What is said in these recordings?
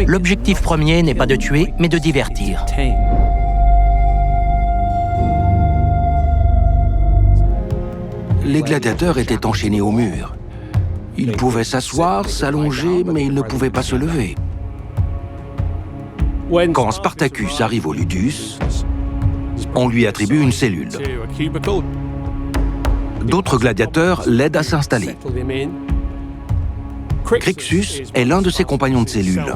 L'objectif premier n'est pas de tuer, mais de divertir. Les gladiateurs étaient enchaînés au mur. Ils pouvaient s'asseoir, s'allonger, mais ils ne pouvaient pas se lever. Quand Spartacus arrive au Ludus, on lui attribue une cellule. D'autres gladiateurs l'aident à s'installer. Crixus est l'un de ses compagnons de cellule.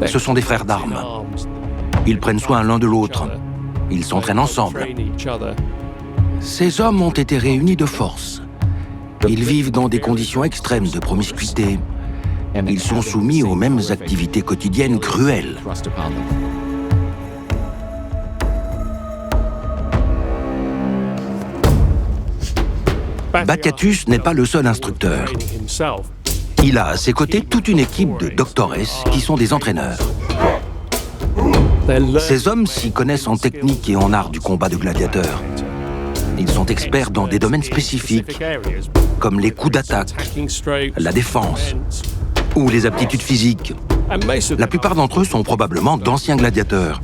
Ce sont des frères d'armes. Ils prennent soin l'un de l'autre. Ils s'entraînent ensemble. Ces hommes ont été réunis de force. Ils vivent dans des conditions extrêmes de promiscuité. Ils sont soumis aux mêmes activités quotidiennes cruelles. Bacchatus n'est pas le seul instructeur. Il a à ses côtés toute une équipe de doctores qui sont des entraîneurs. Ces hommes s'y connaissent en technique et en art du combat de gladiateurs. Ils sont experts dans des domaines spécifiques, comme les coups d'attaque, la défense ou les aptitudes physiques. La plupart d'entre eux sont probablement d'anciens gladiateurs.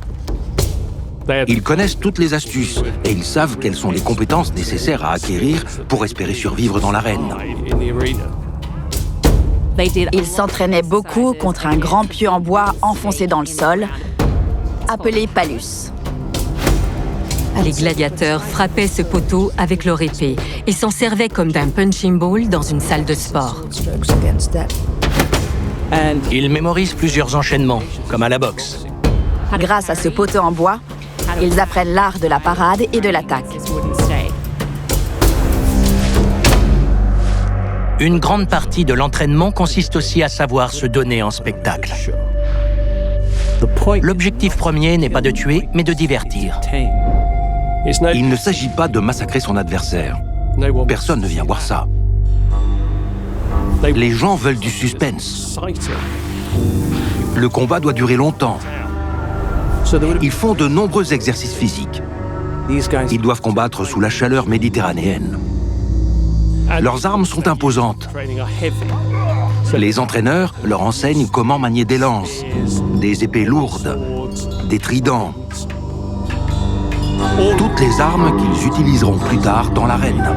Ils connaissent toutes les astuces et ils savent quelles sont les compétences nécessaires à acquérir pour espérer survivre dans l'arène. Ils s'entraînaient beaucoup contre un grand pieu en bois enfoncé dans le sol, appelé Palus. Les gladiateurs frappaient ce poteau avec leur épée et s'en servaient comme d'un punching ball dans une salle de sport. Ils mémorisent plusieurs enchaînements, comme à la boxe. Grâce à ce poteau en bois, ils apprennent l'art de la parade et de l'attaque. Une grande partie de l'entraînement consiste aussi à savoir se donner en spectacle. L'objectif premier n'est pas de tuer, mais de divertir. Il ne s'agit pas de massacrer son adversaire. Personne ne vient voir ça. Les gens veulent du suspense. Le combat doit durer longtemps. Ils font de nombreux exercices physiques. Ils doivent combattre sous la chaleur méditerranéenne. Leurs armes sont imposantes. Les entraîneurs leur enseignent comment manier des lances, des épées lourdes, des tridents. Toutes les armes qu'ils utiliseront plus tard dans l'arène.